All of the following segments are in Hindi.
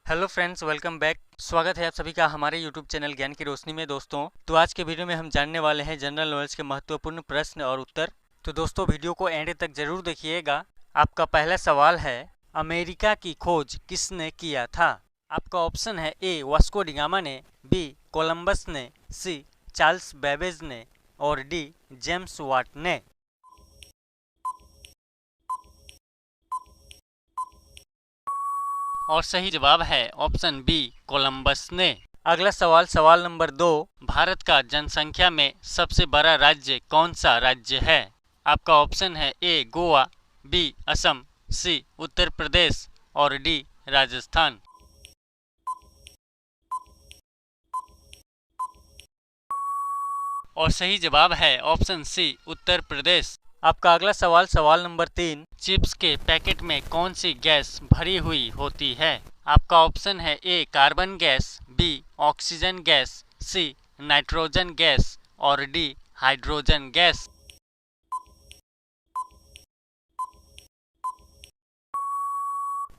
Hello friends, welcome back. स्वागत है आप सभी का हमारे यूट्यूब चैनल ज्ञान की रोशनी में। दोस्तों, तो आज के वीडियो में हम जानने वाले हैं जनरल नॉलेज के महत्वपूर्ण प्रश्न और उत्तर। तो दोस्तों, वीडियो को एंड तक जरूर देखिएगा। आपका पहला सवाल है, अमेरिका की खोज किसने किया था? आपका ऑप्शन है ए वास्को डिगामा ने, बी कोलंबस ने, सी चार्ल्स बेबेज ने और डी जेम्स वाट ने। और सही जवाब है ऑप्शन बी कोलंबस ने। अगला सवाल, सवाल नंबर 2, भारत का जनसंख्या में सबसे बड़ा राज्य कौन सा राज्य है? आपका ऑप्शन है ए गोवा, बी असम, सी उत्तर प्रदेश और डी राजस्थान। और सही जवाब है ऑप्शन सी उत्तर प्रदेश। आपका अगला सवाल, सवाल नंबर 3, चिप्स के पैकेट में कौन सी गैस भरी हुई होती है? आपका ऑप्शन है A carbon gas, B oxygen gas, C nitrogen gas और डी हाइड्रोजन गैस।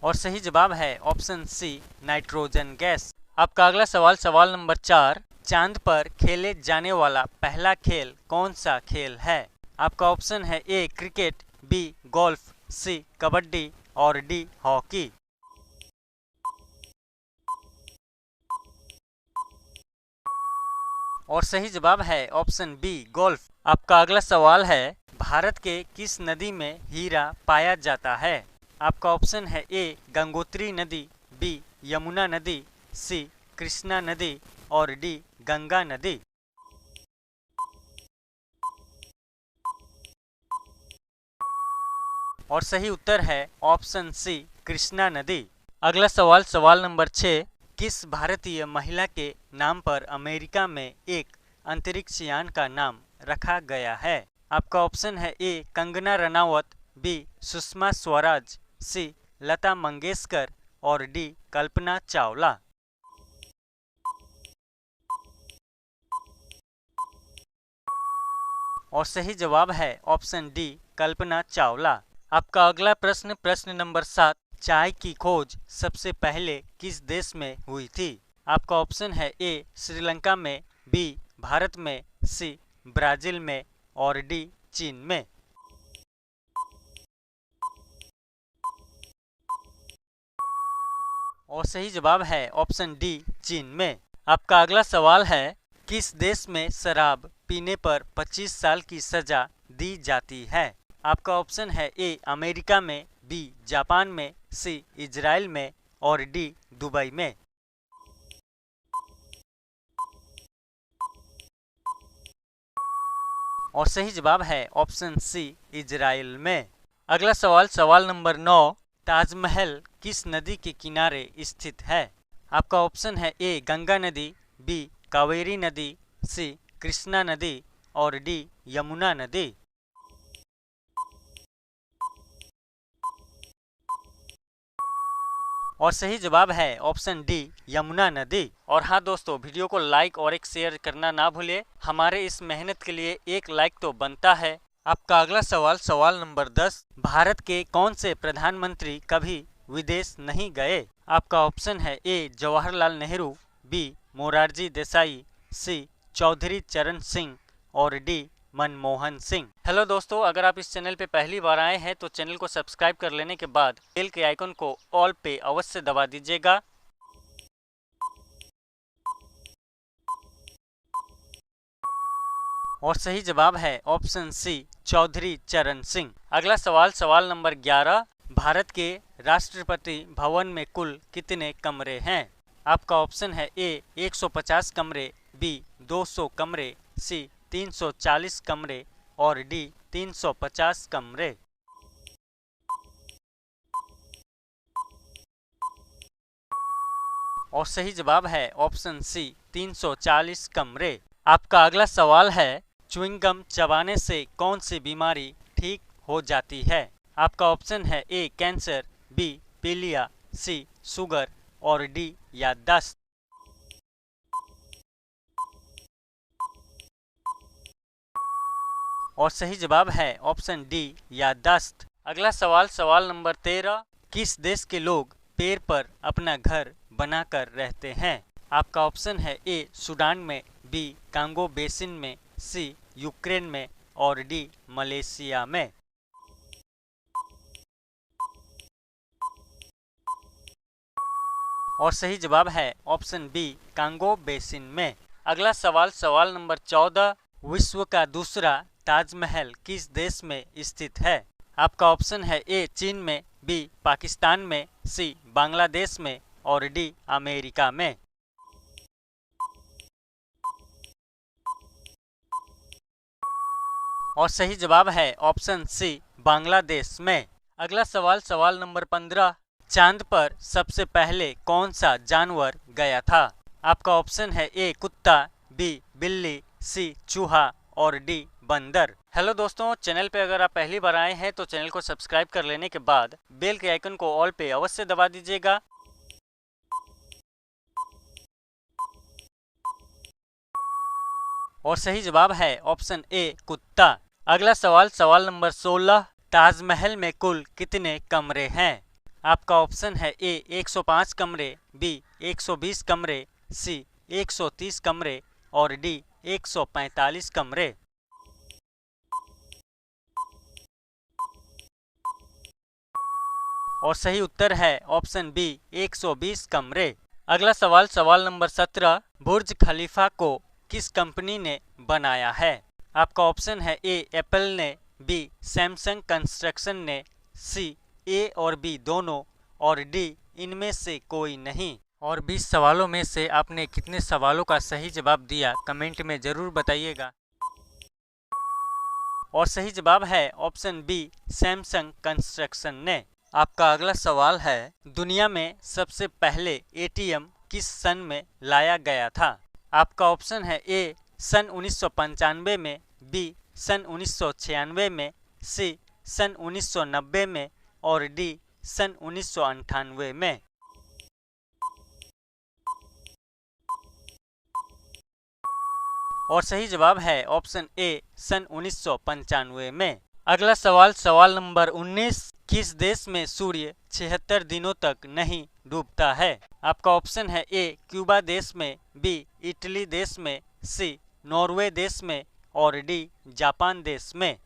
और सही जवाब है ऑप्शन सी नाइट्रोजन गैस। आपका अगला सवाल, सवाल नंबर 4, चांद पर खेले जाने वाला पहला खेल कौन सा खेल है? आपका ऑप्शन है ए क्रिकेट, बी गोल्फ, सी कबड्डी और डी हॉकी। और सही जवाब है ऑप्शन बी गोल्फ। आपका अगला सवाल है, भारत के किस नदी में हीरा पाया जाता है? आपका ऑप्शन है ए गंगोत्री नदी, बी यमुना नदी, सी कृष्णा नदी और डी गंगा नदी। और सही उत्तर है ऑप्शन सी कृष्णा नदी। अगला सवाल, सवाल नंबर 6, किस भारतीय महिला के नाम पर अमेरिका में एक अंतरिक्ष यान का नाम रखा गया है? आपका ऑप्शन है ए कंगना रनावत, बी सुषमा स्वराज, सी लता मंगेशकर और डी कल्पना चावला। और सही जवाब है ऑप्शन डी कल्पना चावला। आपका अगला प्रश्न, प्रश्न नंबर 7, चाय की खोज सबसे पहले किस देश में हुई थी? आपका ऑप्शन है ए श्रीलंका में, बी भारत में, सी ब्राजील में और डी चीन में। और सही जवाब है ऑप्शन डी चीन में। आपका अगला सवाल है, किस देश में शराब पीने पर 25 साल की सजा दी जाती है? आपका ऑप्शन है ए अमेरिका में, बी जापान में, सी इजराइल में और डी दुबई में। और सही जवाब है ऑप्शन सी इजराइल में। अगला सवाल, सवाल नंबर 9, ताजमहल किस नदी के किनारे स्थित है? आपका ऑप्शन है ए गंगा नदी, बी कावेरी नदी, सी कृष्णा नदी और डी यमुना नदी। और सही जवाब है ऑप्शन डी यमुना नदी। और हाँ दोस्तों, वीडियो को लाइक और एक शेयर करना ना भूले। हमारे इस मेहनत के लिए एक लाइक तो बनता है। आपका अगला सवाल, सवाल नंबर 10, भारत के कौन से प्रधानमंत्री कभी विदेश नहीं गए? आपका ऑप्शन है ए जवाहरलाल नेहरू, बी मोरारजी देसाई, सी चौधरी चरण सिंह और डी मनमोहन सिंह। हेलो दोस्तों, अगर आप इस चैनल पे पहली बार आए हैं तो चैनल को सब्सक्राइब कर लेने के बाद बेल के आइकन को ऑल पे अवश्य दबा दीजिएगा। और सही जवाब है ऑप्शन सी चौधरी चरण सिंह। अगला सवाल, सवाल नंबर 11, भारत के राष्ट्रपति भवन में कुल कितने कमरे हैं? आपका ऑप्शन है ए 150 कमरे, बी 200 कमरे, सी 340 कमरे और डी 350 कमरे। और सही जवाब है ऑप्शन सी 340 कमरे। आपका अगला सवाल है, च्युइंगम चबाने से कौन सी बीमारी ठीक हो जाती है? आपका ऑप्शन है ए कैंसर, बी पीलिया, सी शुगर और डी याददाश्त। और सही जवाब है ऑप्शन डी याददाश्त। अगला सवाल, सवाल नंबर 13, किस देश के लोग पेड़ पर अपना घर बनाकर रहते हैं। आपका ऑप्शन है ए सूडान में, बी कांगो बेसिन में, सी यूक्रेन में और डी मलेशिया में। और सही जवाब है ऑप्शन बी कांगो बेसिन में। अगला सवाल, सवाल नंबर 14, विश्व का दूसरा ताजमहल किस देश में स्थित है? आपका ऑप्शन है ए चीन में, बी पाकिस्तान में, सी बांग्लादेश में और डी अमेरिका में। और सही जवाब है ऑप्शन सी बांग्लादेश में। अगला सवाल, सवाल नंबर 15, चांद पर सबसे पहले कौन सा जानवर गया था? आपका ऑप्शन है ए कुत्ता, बी बिल्ली, सी चूहा और डी बंदर। हेलो दोस्तों, चैनल पे अगर आप पहली बार आए हैं तो चैनल को सब्सक्राइब कर लेने के बाद बेल के आइकन को ऑल पे अवश्य दबा दीजिएगा। और सही जवाब है ऑप्शन ए कुत्ता। अगला सवाल, सवाल नंबर 16, ताजमहल में कुल कितने कमरे हैं? आपका ऑप्शन है ए 105 कमरे, बी 120 कमरे, सी 130 कमरे और डी 145 कमरे। और सही उत्तर है ऑप्शन बी 120 कमरे। अगला सवाल, सवाल नंबर 17, बुर्ज खलीफा को किस कंपनी ने बनाया है? आपका ऑप्शन है ए एप्पल ने, बी सैमसंग कंस्ट्रक्शन ने, सी ए और बी दोनों और डी इनमें से कोई नहीं। और 20 सवालों में से आपने कितने सवालों का सही जवाब दिया कमेंट में जरूर बताइएगा। और सही जवाब है ऑप्शन बी सैमसंग कंस्ट्रक्शन ने। आपका अगला सवाल है, दुनिया में सबसे पहले एटीएम किस सन में लाया गया था? आपका ऑप्शन है ए सन 1995 में, बी सन 1996 में, सी सन 1990 में और डी सन 1998 में। और सही जवाब है ऑप्शन ए सन 1995 में। अगला सवाल, सवाल नंबर 19, किस देश में सूर्य 76 दिनों तक नहीं डूबता है? आपका ऑप्शन है ए क्यूबा देश में, बी इटली देश में, सी नॉर्वे देश में और डी जापान देश में।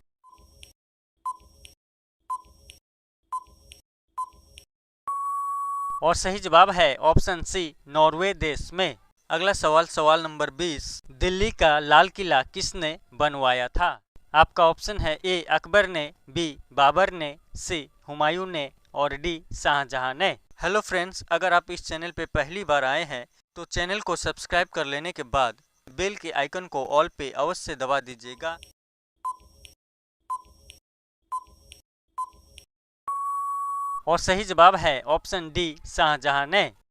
और सही जवाब है ऑप्शन सी नॉर्वे देश में। अगला सवाल, सवाल नंबर 20, दिल्ली का लाल किला किसने बनवाया था? आपका ऑप्शन है ए अकबर ने, बी बाबर ने, सी हुमायूं ने और डी शाहजहां ने। हेलो फ्रेंड्स, अगर आप इस चैनल पे पहली बार आए हैं तो चैनल को सब्सक्राइब कर लेने के बाद बेल के आइकन को ऑल पे अवश्य दबा दीजिएगा। और सही जवाब है ऑप्शन डी शाहजहां ने।